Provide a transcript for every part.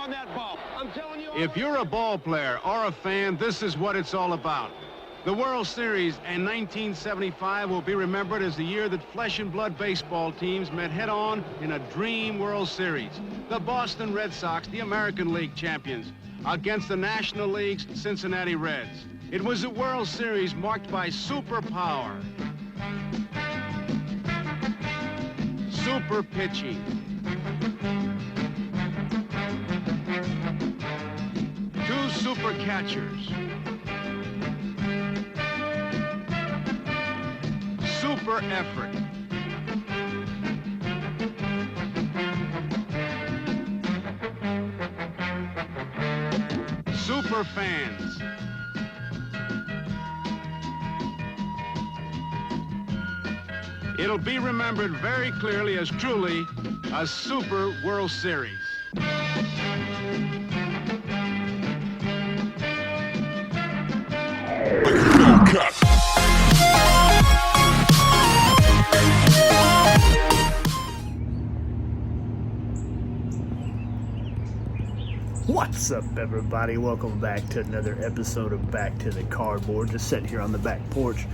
on that ball. I'm telling you. If you're a ball player or a fan, this is what it's all about. The World Series in 1975 will be remembered as the year that flesh and blood baseball teams met head-on in a dream World Series. The Boston Red Sox, the American League champions, against the National League's Cincinnati Reds. It was a World Series marked by superpower, super pitching, two super catchers, super effort, super fans. It'll be remembered very clearly as truly a super World Series. What's up, everybody? Welcome back to another episode of Back to the Cardboard. Just sitting here on the back porch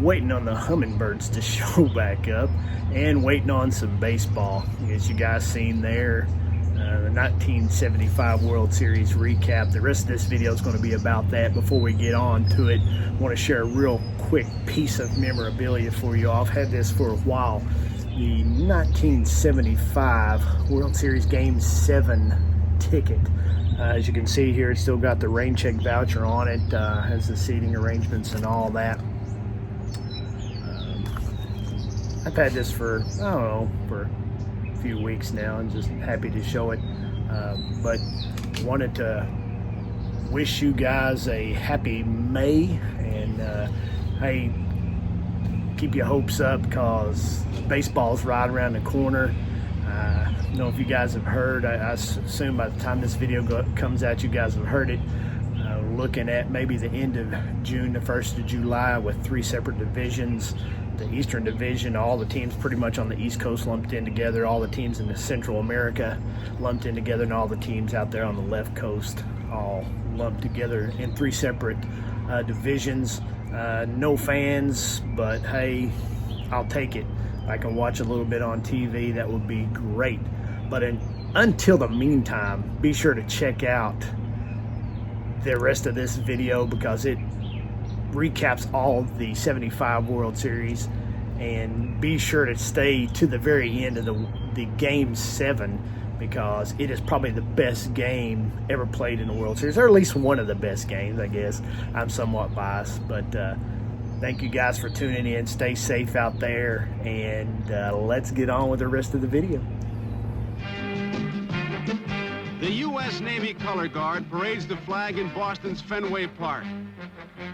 waiting on the hummingbirds to show back up and waiting on some baseball. As you guys seen there, the 1975 World Series recap. The rest of this video is going to be about that. Before we get on to it, I want to share a real quick piece of memorabilia for you all. I've had this for a while. The 1975 World Series Game 7 ticket. As you can see here, it's still got the rain check voucher on it, has the seating arrangements and all that. I've had this for, I don't know, for a few weeks now and just happy to show it. But wanted to wish you guys a happy May, and hey, keep your hopes up because baseball's right around the corner. I don't know if you guys have heard, I assume by the time this video comes out you guys have heard it. Looking at maybe the end of June, the 1st of July, with 3 separate divisions. The Eastern Division, all the teams pretty much on the East Coast lumped in together, all the teams in the Central America lumped in together, and all the teams out there on the left coast all lumped together in 3 separate divisions. No fans, but hey, I'll take it. I can watch a little bit on TV, that would be great. But until the meantime, be sure to check out the rest of this video because it recaps all of the 75 World Series, and be sure to stay to the very end of the Game 7 because it is probably the best game ever played in the World Series, or at least one of the best games, I guess. I'm somewhat biased, but thank you guys for tuning in. Stay safe out there, and let's get on with the rest of the video. The U.S. Navy Color Guard parades the flag in Boston's Fenway Park.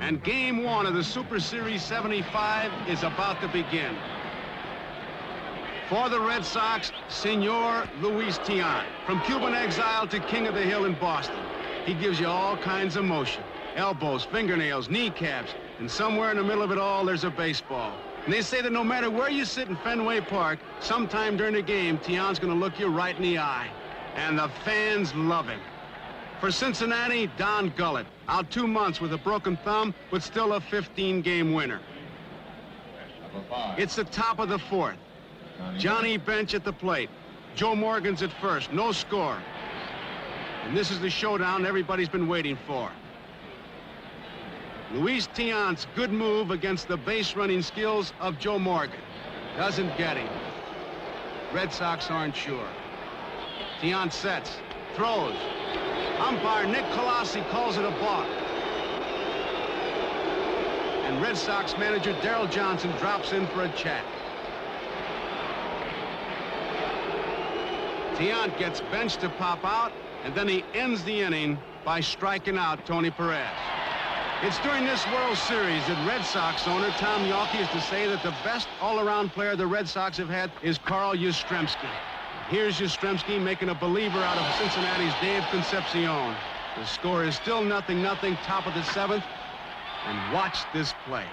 And Game 1 of the Super Series 75 is about to begin. For the Red Sox, Senor Luis Tiant, from Cuban exile to King of the Hill in Boston. He gives you all kinds of motion. Elbows, fingernails, kneecaps, and somewhere in the middle of it all, there's a baseball. And they say that no matter where you sit in Fenway Park, sometime during the game, Tiant's going to look you right in the eye. And the fans love him. For Cincinnati, Don Gullett, out 2 months with a broken thumb, but still a 15-game winner. It's the top of the 4th. Johnny Bench at the plate. Joe Morgan's at first, no score. And this is the showdown everybody's been waiting for. Luis Tiant's good move against the base-running skills of Joe Morgan. Doesn't get him. Red Sox aren't sure. Tiant sets, throws. Umpire Nick Colossi calls it a balk. And Red Sox manager Darrell Johnson drops in for a chat. Tiant gets benched to pop out, and then he ends the inning by striking out Tony Perez. It's during this World Series that Red Sox owner Tom Yawkey is to say that the best all-around player the Red Sox have had is Carl Yastrzemski. Here's Yastrzemski making a believer out of Cincinnati's Dave Concepcion. The score is still 0-0, top of the 7th. And watch this play.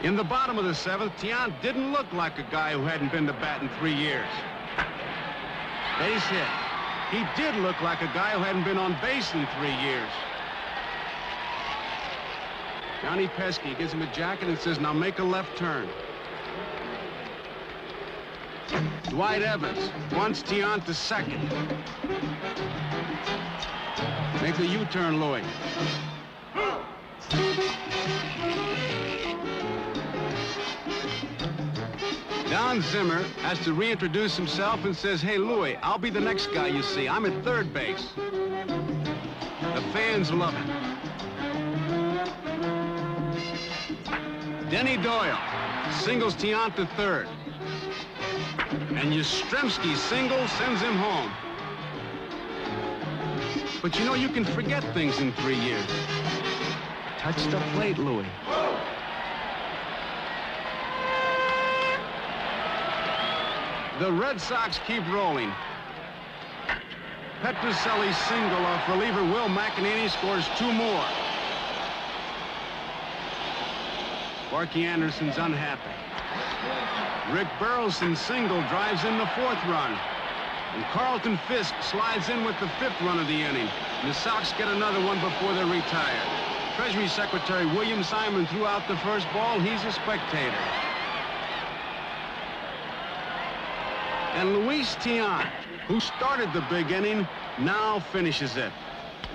In the bottom of the seventh, Tiant didn't look like a guy who hadn't been to bat in 3 years. Base hit. He did look like a guy who hadn't been on base in 3 years. Johnny Pesky gives him a jacket and says, now make a left turn. Dwight Evans wants Tiant to second. Make the U-turn, Louis. Don Zimmer has to reintroduce himself and says, hey, Louis, I'll be the next guy you see. I'm at third base. The fans love it. Denny Doyle singles Tiant to third. And Yastrzemski singles, sends him home. But you know, you can forget things in 3 years. Touch the plate, Louis. The Red Sox keep rolling. Petrocelli's single off reliever Will McEnany scores 2 more. Sparky Anderson's unhappy. Rick Burleson's single drives in the 4th run. And Carlton Fisk slides in with the 5th run of the inning. And the Sox get another one before they're retired. Treasury Secretary William Simon threw out the first ball. He's a spectator. And Luis Tiant, who started the big inning, now finishes it.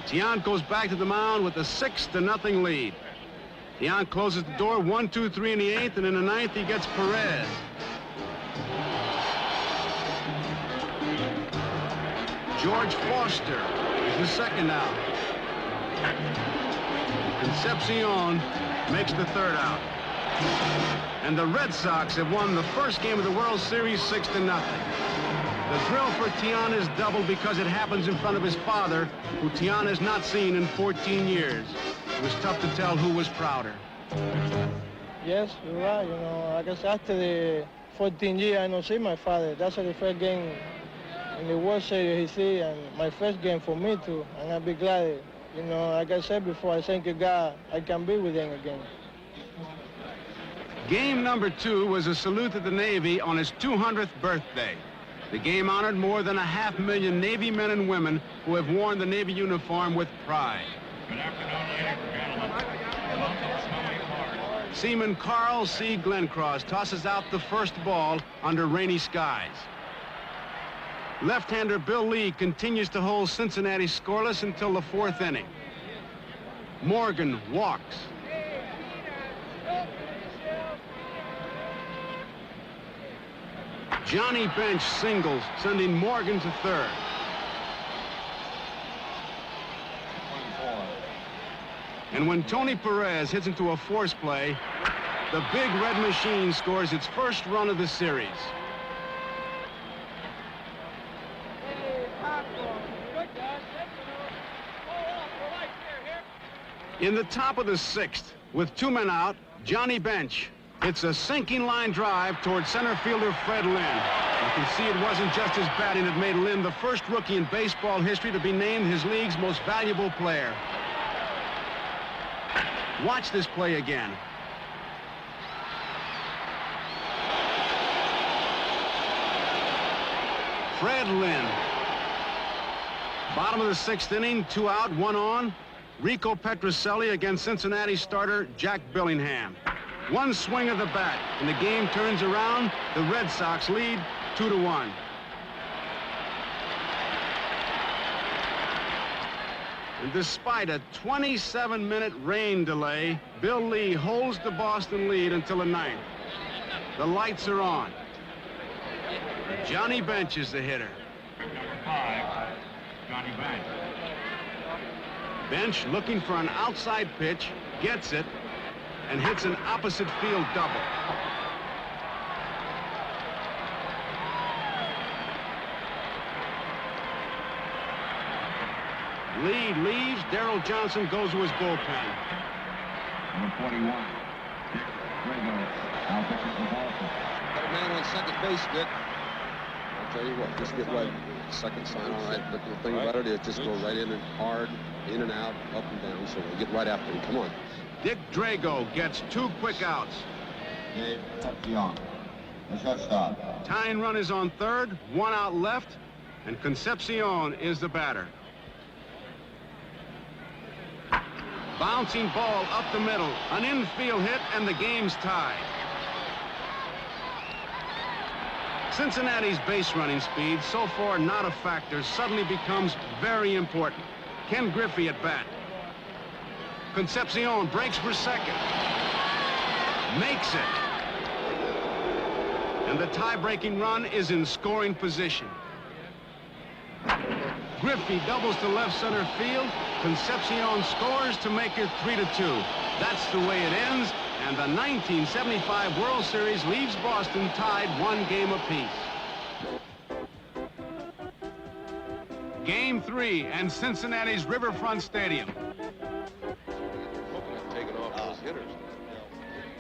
Tiant goes back to the mound with a 6-0 lead. Tiant closes the door 1, 2, 3 in the 8th, and in the 9th he gets Perez. George Foster is the second out. Concepcion makes the 3rd out. And the Red Sox have won the first game of the World Series 6-0. The thrill for Tiant is doubled because it happens in front of his father, who Tiant has not seen in 14 years. It was tough to tell who was prouder. Yes, you're right. You know, I guess after the 14 years, I don't see my father. That's the first game in the World Series he see, and my first game for me too. And I'll be glad. You know, like I said before, I thank God I can be with him again. Game number 2 was a salute to the Navy on his 200th birthday. The game honored more than 500,000 Navy men and women who have worn the Navy uniform with pride. Good afternoon, ladies and gentlemen. Seaman Carl C. Glencross tosses out the first ball under rainy skies. Left-hander Bill Lee continues to hold Cincinnati scoreless until the 4th inning. Morgan walks. Johnny Bench singles, sending Morgan to 3rd. And when Tony Perez hits into a force play, the big red machine scores its first run of the series. In the top of the 6th, with 2 men out, Johnny Bench hits a sinking line drive toward center fielder Fred Lynn. You can see it wasn't just his batting that made Lynn the first rookie in baseball history to be named his league's most valuable player. Watch this play again. Fred Lynn. Bottom of the 6th inning, 2 out, 1 on. Rico Petrocelli against Cincinnati starter Jack Billingham. 1 swing of the bat, and the game turns around. The Red Sox lead 2-1. And despite a 27-minute rain delay, Bill Lee holds the Boston lead until the 9th. The lights are on. Johnny Bench is the hitter. Number 5, Johnny Bench. Bench looking for an outside pitch, gets it, and hits an opposite field double. Lead leaves. Darrell Johnson goes to his bullpen. Number 41, Dick Drago. Now pitches the Boston. Got a man on second base, Dick. I'll tell you what, just get right. Second sign, all right. But the thing about it is just go right in and hard, in and out, up and down. So we'll get right after him. Come on. Dick Drago gets 2 quick outs. Concepcion, the shortstop. Tying run is on third, 1 out left, and Concepcion is the batter. Bouncing ball up the middle, an infield hit, and the game's tied. Cincinnati's base running speed, so far not a factor, suddenly becomes very important. Ken Griffey at bat. Concepcion breaks for second. Makes it. And the tie-breaking run is in scoring position. Griffey doubles to left center field. Concepcion scores to make it 3-2. That's the way it ends, and the 1975 World Series leaves Boston tied 1 game apiece. Game 3 and Cincinnati's Riverfront Stadium.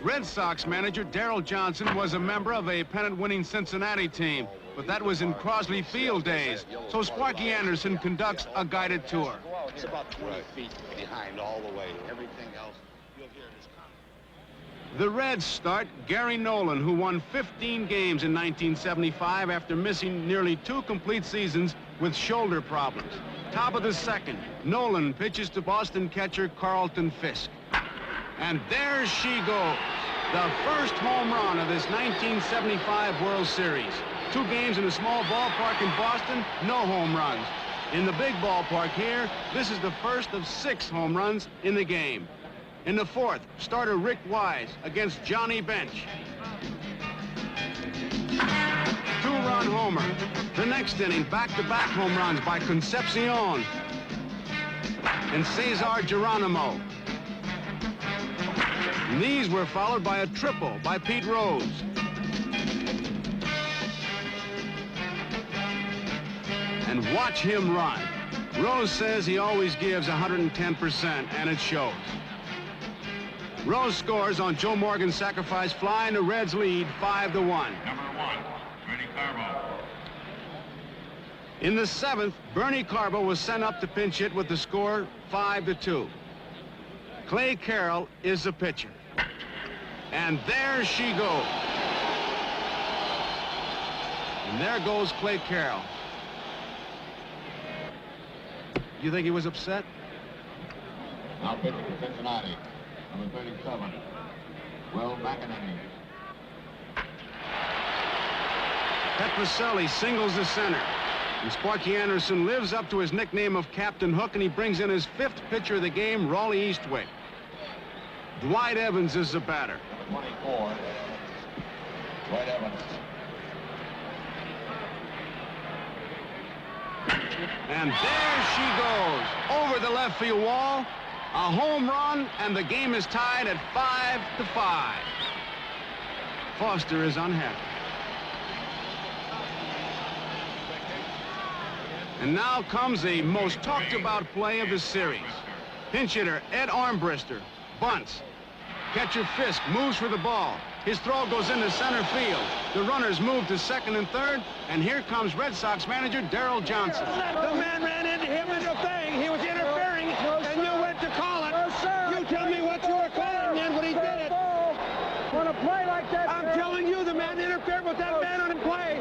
Red Sox manager Darrell Johnson was a member of a pennant-winning Cincinnati team, but that was in Crosley Field days, so Sparky Anderson conducts a guided tour. It's about 20 feet behind all the way. Everything else you'll hear in this comment. The Reds start Gary Nolan, who won 15 games in 1975 after missing nearly 2 complete seasons with shoulder problems. Top of the second, Nolan pitches to Boston catcher Carlton Fisk. And there she goes, the first home run of this 1975 World Series. 2 games in a small ballpark in Boston, no home runs. In the big ballpark here, this is the first of 6 home runs in the game. In the 4th, starter Rick Wise against Johnny Bench. 2-run homer. The next inning, back-to-back home runs by Concepcion and Cesar Geronimo. And these were followed by a triple by Pete Rose. And watch him run. Rose says he always gives 110%, and it shows. Rose scores on Joe Morgan's sacrifice fly, and the Reds lead 5-1. Number 1, Bernie Carbo. In the 7th, Bernie Carbo was sent up to pinch hit with the score 5-2. Clay Carroll is the pitcher. And there she goes. And there goes Clay Carroll. You think he was upset? Now pitching for Cincinnati, number 37, Will McEnany. Petrocelli singles the center. And Sparky Anderson lives up to his nickname of Captain Hook, and he brings in his 5th pitcher of the game, Raleigh Eastwick. Dwight Evans is the batter. Number 24, Dwight Evans. And there she goes, over the left field wall, a home run, and the game is tied at 5-5. Foster is unhappy. And now comes the most talked about play of the series. Pinch hitter Ed Armbrister bunts. Catcher Fisk moves for the ball. His throw goes into center field. The runners move to second and third, and here comes Red Sox manager Darrell Johnson. The man ran into him in the thing. He was interfering, and you went to call it. You tell me what you were calling, man, when he did it. On a play like that, I'm telling you, the man interfered with that man on the play.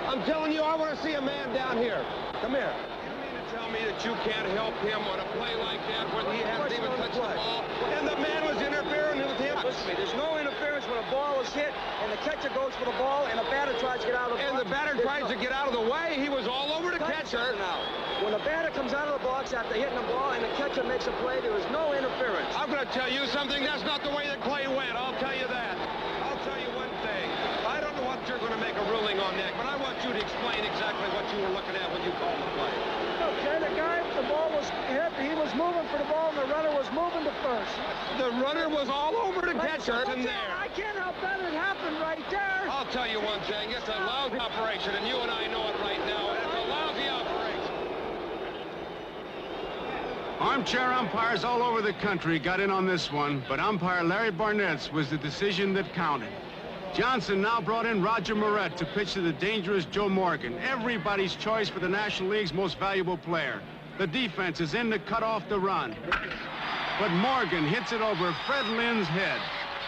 I'm telling you, I want to see a man down here. Come here. You mean to tell me that you can't help him on a play like that when he hasn't even touched the ball, and the man was interfering with him? Listen to me, there's no interference when a ball is hit and the catcher goes for the ball and the batter tries to get out of the box. And the batter tries to get out of the way. He was all over the catcher. Now, when the batter comes out of the box after hitting the ball and the catcher makes a play, there is no interference. I'm going to tell you something. That's not the way that Clay went. I'll tell you that. I'll tell you one thing. I don't know what you're going to make a ruling on that, but I want you to explain exactly what you were looking at when you called the play. Okay, the ball was hit, he was moving for the ball, and the runner was moving to first. The runner was all over the catcher in there. I can't help that. It happened right there. I'll tell you one thing. It's a lousy operation, and you and I know it right now. It's a lousy operation. Armchair umpires all over the country got in on this one, but umpire Larry Barnett's was the decision that counted. Johnson now brought in Roger Moret to pitch to the dangerous Joe Morgan, everybody's choice for the National League's most valuable player. The defense is in to cut off the run. But Morgan hits it over Fred Lynn's head.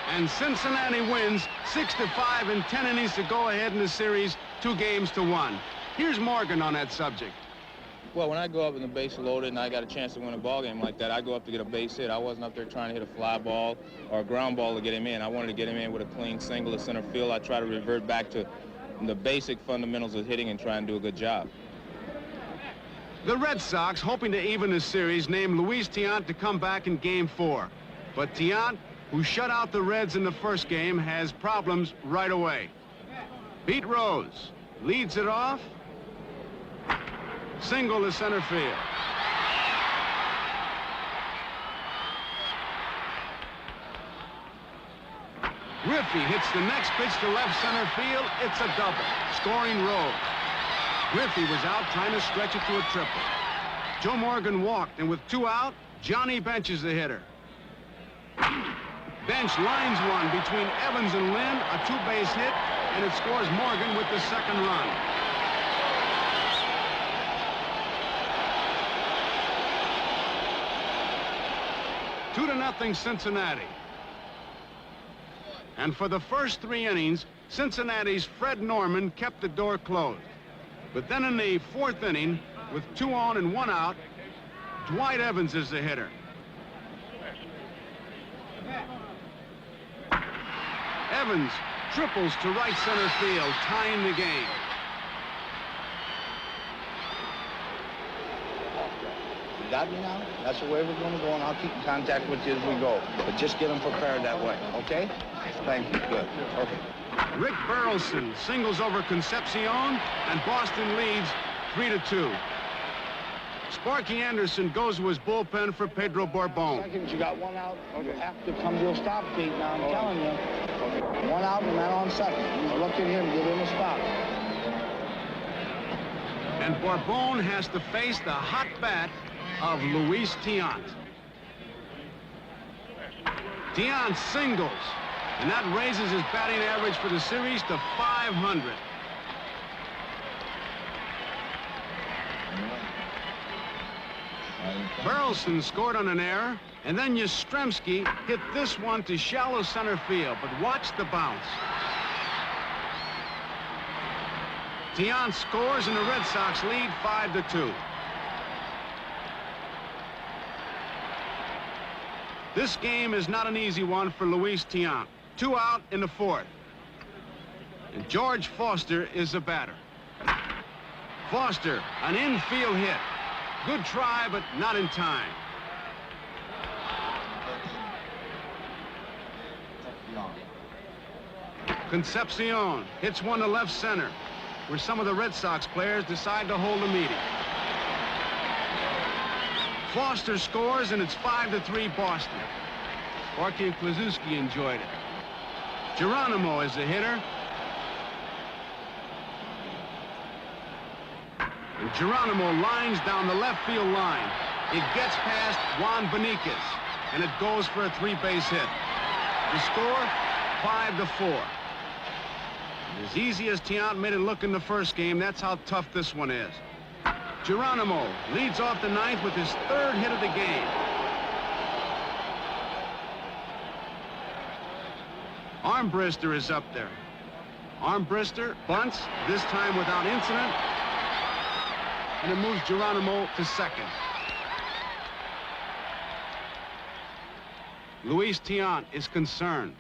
And Cincinnati wins 6-5 in 10 innings to go ahead in the series 2-1. Here's Morgan on that subject. Well, when I go up and the base loaded and I got a chance to win a ball game like that, I go up to get a base hit. I wasn't up there trying to hit a fly ball or a ground ball to get him in. I wanted to get him in with a clean single to center field. I try to revert back to the basic fundamentals of hitting and try and do a good job. The Red Sox, hoping to even the series, named Luis Tiant to come back in Game 4. But Tiant, who shut out the Reds in the first game, has problems right away. Pete Rose leads it off. Single to center field. Griffey hits the next pitch to left center field. It's a double, scoring Rose. Griffey was out trying to stretch it to a triple. Joe Morgan walked, and with 2 out, Johnny benches the hitter. Bench lines one between Evans and Lynn, a 2-base hit, and it scores Morgan with the second run. Two to nothing Cincinnati. And for the first 3 innings, Cincinnati's Fred Norman kept the door closed. But then in the 4th inning, with 2 on and 1 out, Dwight Evans is the hitter. Evans triples to right center field, tying the game. You got me now? That's the way we're going to go, and I'll keep in contact with you as we go. But just get them prepared that way, okay? Thank you. Good. Perfect. Rick Burleson singles over Concepcion, and Boston leads 3-2. Sparky Anderson goes to his bullpen for Pedro Borbon. Seconds, you got 1 out. You have to come to a stop, Pete. Now, I'm telling you. 1 out and a man on second. You look at him, give him a stop. And Borbon has to face the hot bat of Luis Tiant. Tiant singles, and that raises his batting average for the series to .500. Burleson scored on an error, and then Yastrzemski hit this one to shallow center field, but watch the bounce. Tiant scores, and the Red Sox lead 5-2. This game is not an easy one for Luis Tiant. 2 out in the 4th. And George Foster is the batter. Foster, an infield hit. Good try, but not in time. Concepcion hits one to left center, where some of the Red Sox players decide to hold a meeting. Foster scores, and it's 5-3 Boston. Sparky and Kluszewski enjoyed it. Geronimo is the hitter. And Geronimo lines down the left field line. It gets past Juan Benitez, and it goes for a 3-base hit. The score, 5-4. As easy as Tiant made it look in the first game, that's how tough this one is. Geronimo leads off the 9th with his 3rd hit of the game. Armbrister is up there. Armbrister bunts, this time without incident, and it moves Geronimo to second. Luis Tiant is concerned.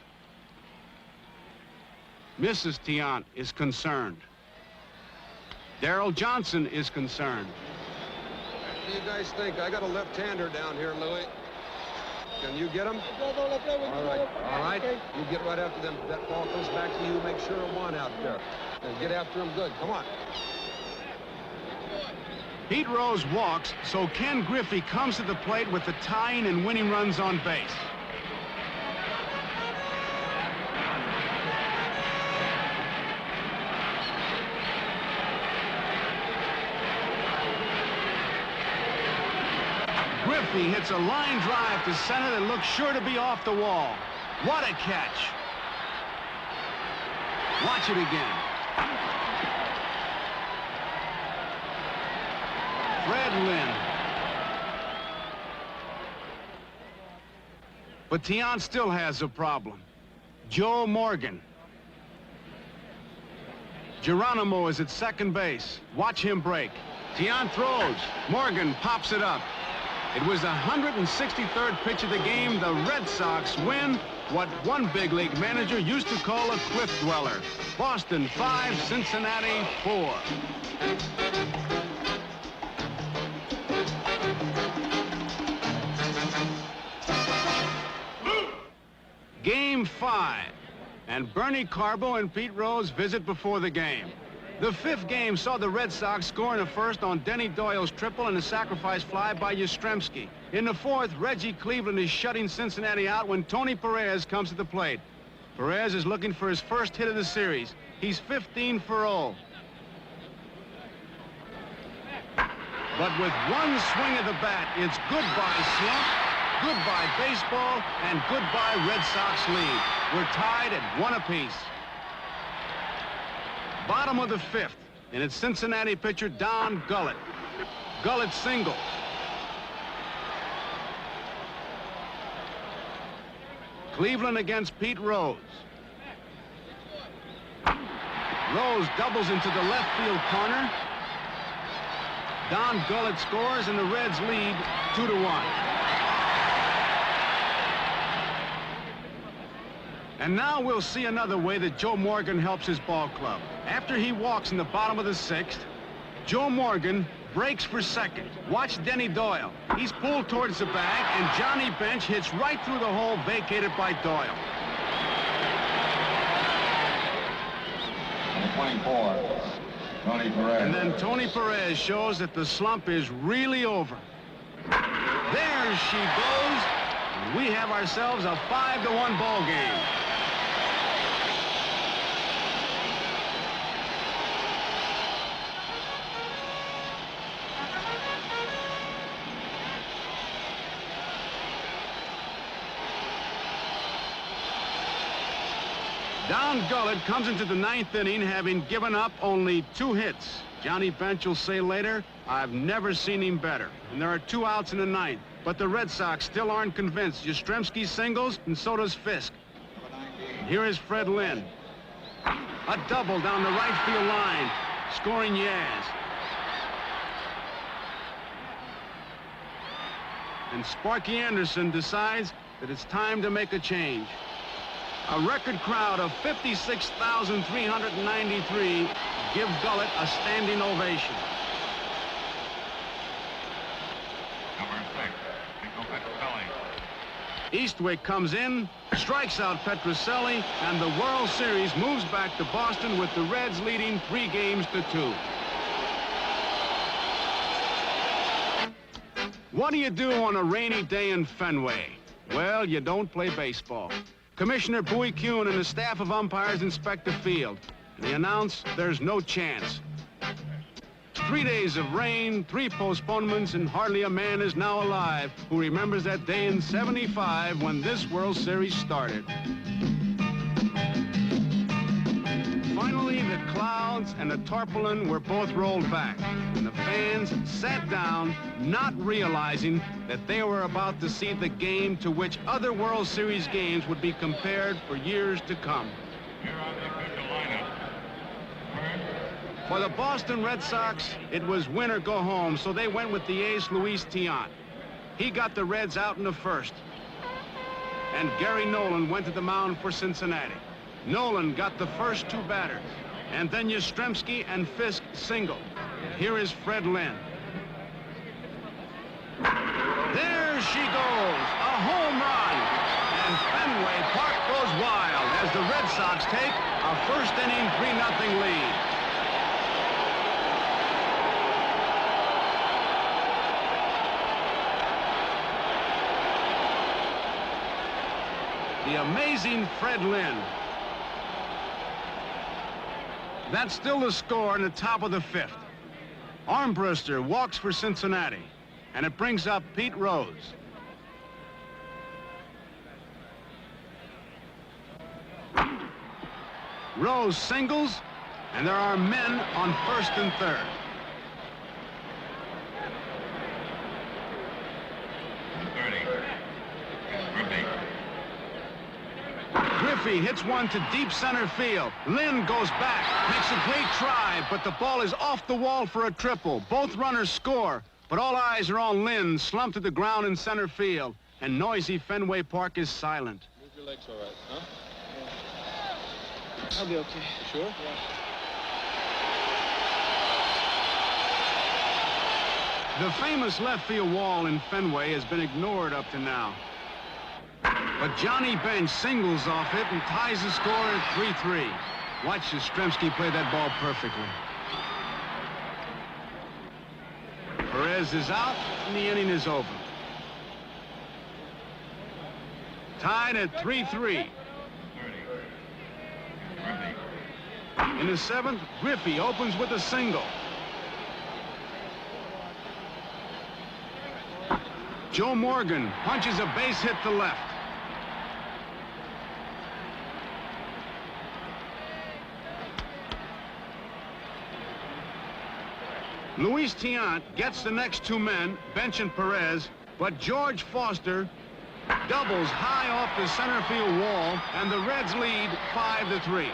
Mrs. Tiant is concerned. Daryl Johnson is concerned. What do you guys think? I got a left-hander down here, Louis. Can you get him? All right. All right. You get right after them. That ball comes back to you. Make sure of 1 out there. And get after him good. Come on. Pete Rose walks, so Ken Griffey comes to the plate with the tying and winning runs on base. Griffey hits a line drive to center that looks sure to be off the wall. What a catch. Watch it again. Fred Lynn. But Tiant still has a problem. Joe Morgan. Geronimo is at second base. Watch him break. Tiant throws. Morgan pops it up. It was the 163rd pitch of the game. The Red Sox win what one big league manager used to call a cliff dweller. Boston 5, Cincinnati 4. Game 5. And Bernie Carbo and Pete Rose visit before the game. The 5th game saw the Red Sox score in the 1st on Denny Doyle's triple and a sacrifice fly by Yastrzemski. In the 4th, Reggie Cleveland is shutting Cincinnati out when Tony Perez comes to the plate. Perez is looking for his first hit of the series. He's 15 for 0. But with one swing of the bat, it's goodbye slump, goodbye baseball, and goodbye Red Sox lead. We're tied at 1 apiece. Bottom of the 5th, and it's Cincinnati pitcher Don Gullett. Gullett singles. Cleveland against Pete Rose. Rose doubles into the left field corner. Don Gullett scores, and the Reds lead 2-1. And now we'll see another way that Joe Morgan helps his ball club. After he walks in the bottom of the 6th, Joe Morgan breaks for second. Watch Denny Doyle. He's pulled towards the bag, and Johnny Bench hits right through the hole vacated by Doyle. 24, Tony Perez. And then Tony Perez shows that the slump is really over. There she goes. We have ourselves a 5-1 ball game. Don Gullett comes into the 9th inning having given up only 2 hits. Johnny Bench will say later, I've never seen him better. And there are 2 outs in the 9th. But the Red Sox still aren't convinced. Yastrzemski singles, and so does Fisk. Here is Fred Lynn. A double down the right field line, scoring Yaz. And Sparky Anderson decides that it's time to make a change. A record crowd of 56,393 give Gullett a standing ovation. Eastwick comes in, strikes out Petrocelli, and the World Series moves back to Boston with the Reds leading 3-2. What do you do on a rainy day in Fenway? Well, you don't play baseball. Commissioner Bowie Kuhn and the staff of umpires inspect the field, and they announce there's no chance. 3 days of rain, 3 postponements, and hardly a man is now alive who remembers that day in '75 when this World Series started. Finally, the clouds and the tarpaulin were both rolled back, and the fans sat down, not realizing that they were about to see the game to which other World Series games would be compared for years to come. For the Boston Red Sox, it was win or go home, so they went with the ace Luis Tiant. He got the Reds out in the 1st. And Gary Nolan went to the mound for Cincinnati. Nolan got the first 2 batters, and then Yastrzemski and Fisk singled. Here is Fred Lynn. There she goes, a home run, and Fenway Park goes wild as the Red Sox take a first-inning 3-0 lead. The amazing Fred Lynn. That's still the score in the top of the 5th. Armbruster walks for Cincinnati, and it brings up Pete Rose. Rose singles, and there are men on 1st and 3rd. Griffey hits one to deep center field. Lynn goes back, makes a great try, but the ball is off the wall for a triple. Both runners score, but all eyes are on Lynn, slumped to the ground in center field, and noisy Fenway Park is silent. Move your legs all right, huh? I'll be okay. You sure? Yeah. The famous left field wall in Fenway has been ignored up to now. But Johnny Bench singles off it and ties the score at 3-3. Watch Yastrzemski play that ball perfectly. Perez is out, and the inning is over. Tied at 3-3. In the seventh, Griffey opens with a single. Joe Morgan punches a base hit to left. Luis Tiant gets the next two men, Bench and Perez, but George Foster doubles high off the center field wall, and the Reds lead 5-3.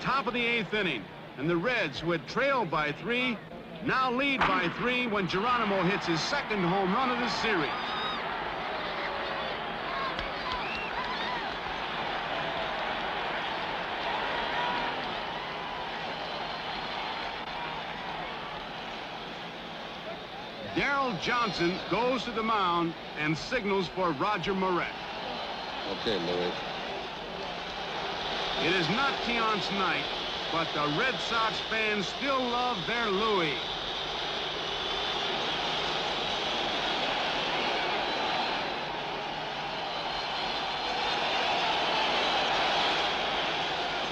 Top of the eighth inning, and the Reds, who had trailed by 3, now lead by 3 when Geronimo hits his second home run of the series. Darrell Johnson goes to the mound and signals for Roger Moret. Okay, Louis. It is not Tiant's night, but the Red Sox fans still love their Louis.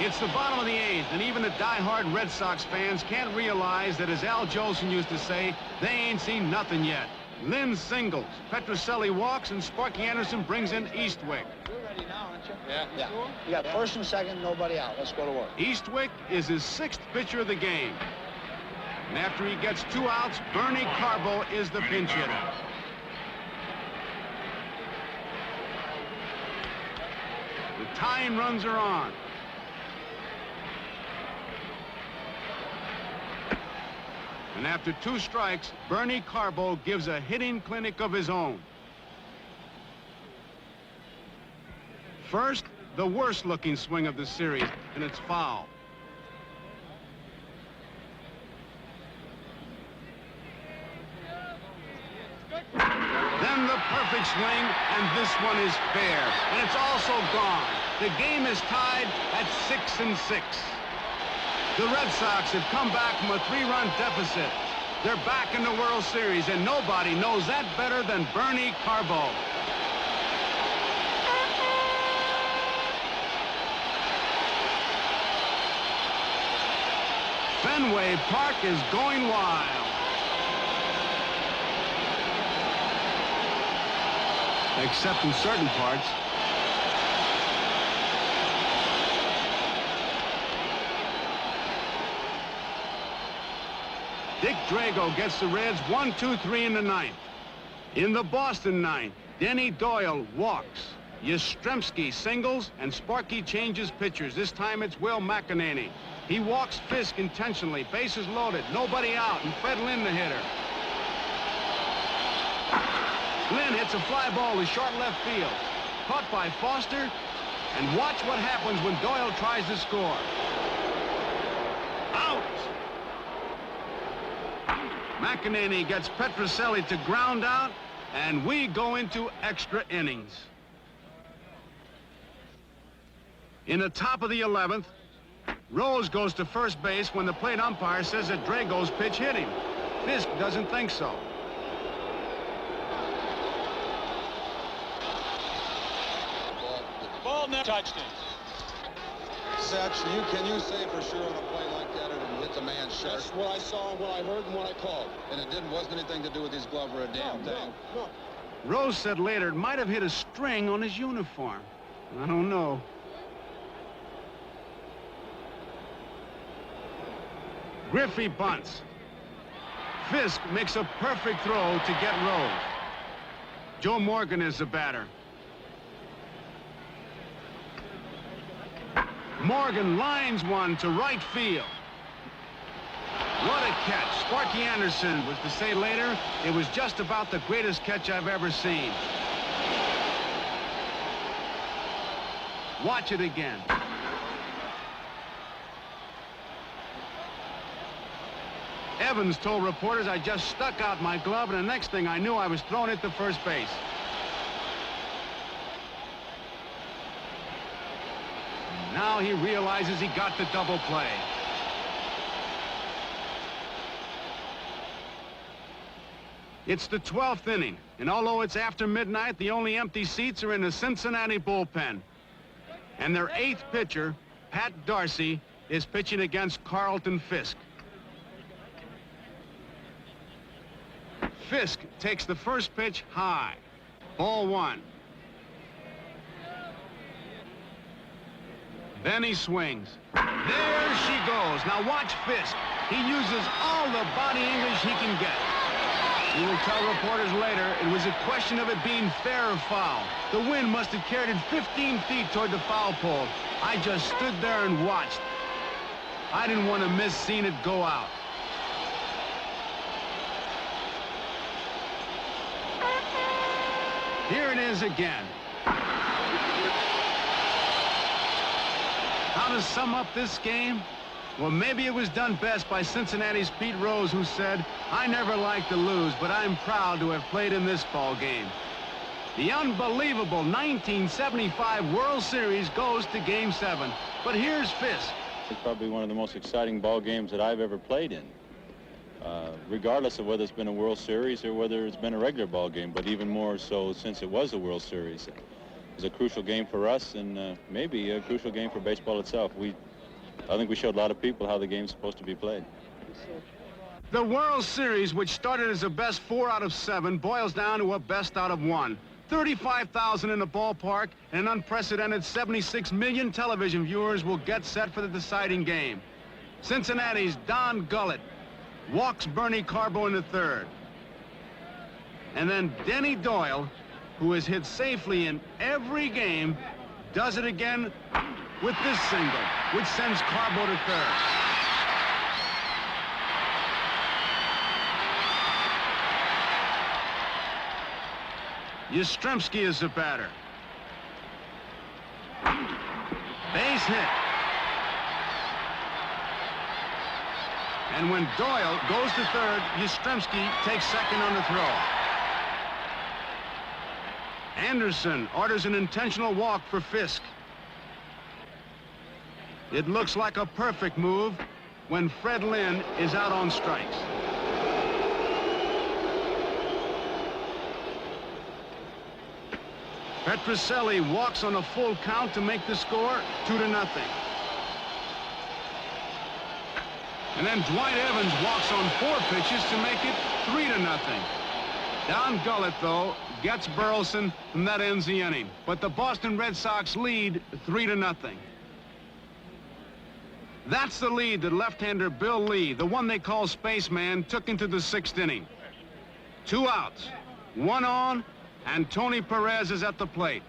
It's the bottom of the eighth, and even the die-hard Red Sox fans can't realize that, as Al Jolson used to say, they ain't seen nothing yet. Lynn singles, Petrocelli walks, and Sparky Anderson brings in Eastwick. You're ready now, aren't you? Yeah. You got first and second, nobody out. Let's go to work. Eastwick is his 6th pitcher of the game. And after he gets 2 outs, Bernie Carbo is the pinch hitter. The tying runs are on. And after 2 strikes, Bernie Carbo gives a hitting clinic of his own. First, the worst-looking swing of the series, and it's foul. Then the perfect swing, and this one is fair, and it's also gone. The game is tied at 6-6. The Red Sox have come back from a 3-run deficit. They're back in the World Series, and nobody knows that better than Bernie Carbo. Fenway Park is going wild. Except in certain parts. Dick Drago gets the Reds 1-2-3 in the ninth. In the Boston ninth, Denny Doyle walks. Yastrzemski singles, and Sparky changes pitchers. This time it's Will McEnany. He walks Fisk intentionally. Bases loaded, nobody out, and Fred Lynn the hitter. Lynn hits a fly ball to short left field. Caught by Foster, and watch what happens when Doyle tries to score. Out! McEnany gets Petrocelli to ground out, and we go into extra innings. In the top of the 11th, Rose goes to first base when the plate umpire says that Drago's pitch hit him. Fisk doesn't think so. Ball never touched him. Satch, can you say for sure on a play like that it hit the man's shirt? That's what I saw, what I heard, and what I called. And it wasn't anything to do with his glove or a damn thing. No. Rose said later it might have hit a string on his uniform. I don't know. Griffey bunts. Fisk makes a perfect throw to get Rose. Joe Morgan is the batter. Morgan lines one to right field. What a catch. Sparky Anderson was to say later, it was just about the greatest catch I've ever seen. Watch it again. Evans told reporters I just stuck out my glove, and the next thing I knew, I was thrown it to first base. Now he realizes he got the double play. It's the 12th inning, and although it's after midnight, the only empty seats are in the Cincinnati bullpen. And their 8th pitcher, Pat Darcy, is pitching against Carlton Fisk. Fisk takes the first pitch high. Ball 1. Then he swings. There she goes. Now watch Fisk. He uses all the body English he can get. He will tell reporters later it was a question of it being fair or foul. The wind must have carried it 15 feet toward the foul pole. I just stood there and watched. I didn't want to miss seeing it go out. Here it is again. How to sum up this game? Well, maybe it was done best by Cincinnati's Pete Rose, who said, "I never like to lose, but I'm proud to have played in this ball game." The unbelievable 1975 World Series goes to Game 7. But here's Fisk. It's probably one of the most exciting ball games that I've ever played in. Regardless of whether it's been a World Series or whether it's been a regular ball game, but even more so since it was a World Series. It was a crucial game for us, and maybe a crucial game for baseball itself. I think we showed a lot of people how the game's supposed to be played. The World Series, which started as a best 4 out of 7, boils down to a best out of 1. 35,000 in the ballpark, and an unprecedented 76 million television viewers will get set for the deciding game. Cincinnati's Don Gullett walks Bernie Carbo in the 3rd. And then Denny Doyle, who has hit safely in every game, does it again with this single, which sends Carbo to 3rd. Yastrzemski is the batter. Base hit. And when Doyle goes to 3rd, Yastrzemski takes 2nd on the throw. Anderson orders an intentional walk for Fisk. It looks like a perfect move when Fred Lynn is out on strikes. Petrocelli walks on a full count to make the score 2-0. And then Dwight Evans walks on 4 pitches to make it 3-0. Don Gullett, though, gets Burleson, and that ends the inning. But the Boston Red Sox lead 3-0. That's the lead that left-hander Bill Lee, the one they call Spaceman, took into the 6th inning. 2 outs, 1 on, and Tony Perez is at the plate.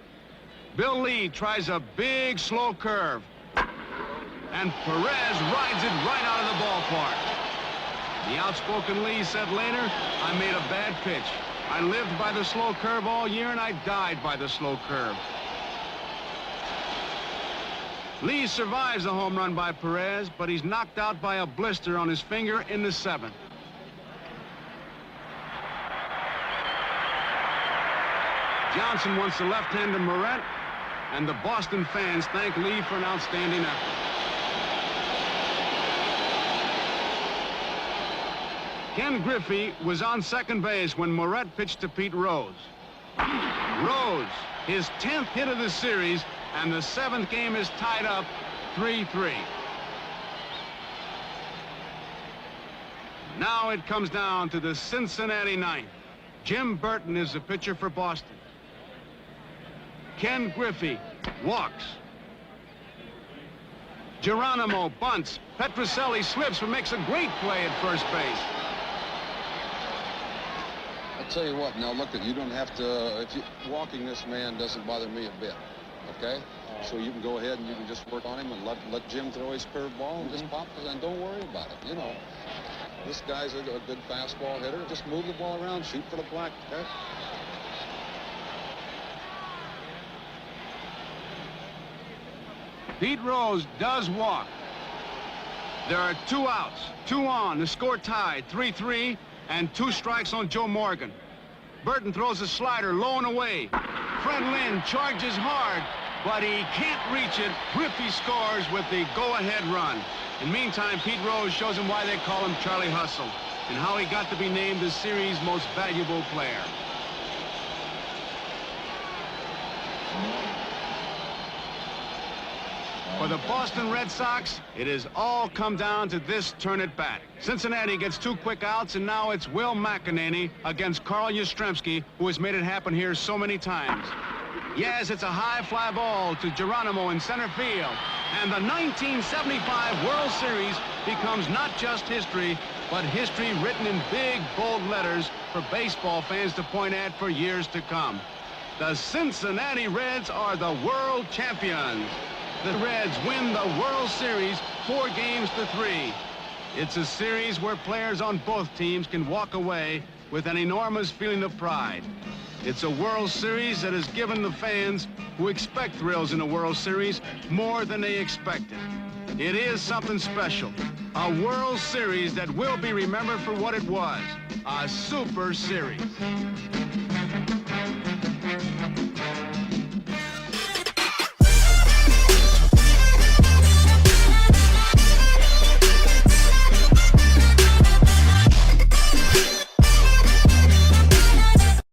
Bill Lee tries a big, slow curve, and Perez rides it right out of the ballpark. The outspoken Lee said later, "I made a bad pitch. I lived by the slow curve all year, and I died by the slow curve." Lee survives a home run by Perez, but he's knocked out by a blister on his finger in the 7th. Johnson wants the left-hander Moret, and the Boston fans thank Lee for an outstanding effort. Ken Griffey was on 2nd base when Moret pitched to Pete Rose. Rose, his 10th hit of the series, and the 7th game is tied up 3-3. Now it comes down to the Cincinnati 9th. Jim Burton is the pitcher for Boston. Ken Griffey walks. Geronimo bunts. Petrocelli slips but makes a great play at first base. I'll tell you what, now look, you don't have to, walking this man doesn't bother me a bit, okay? So you can go ahead and you can just work on him and let Jim throw his curveball and just pop it and don't worry about it, you know. This guy's a good fastball hitter. Just move the ball around, shoot for the black, okay? Pete Rose does walk. There are 2 outs, 2 on. The score tied, 3-3, and 2 strikes on Joe Morgan. Burton throws a slider low and away. Fred Lynn charges hard, but he can't reach it. Griffey scores with the go-ahead run. In the meantime, Pete Rose shows him why they call him Charlie Hustle and how he got to be named the series' most valuable player. For the Boston Red Sox, it has all come down to this turn at bat. Cincinnati gets 2 quick outs, and now it's Will McEnany against Carl Yastrzemski, who has made it happen here so many times. Yes, it's a high fly ball to Geronimo in center field. And the 1975 World Series becomes not just history, but history written in big, bold letters for baseball fans to point at for years to come. The Cincinnati Reds are the world champions. The Reds win the World Series 4-3. It's a series where players on both teams can walk away with an enormous feeling of pride. It's a World Series that has given the fans who expect thrills in a World Series more than they expected. It is something special. A World Series that will be remembered for what it was, a super series.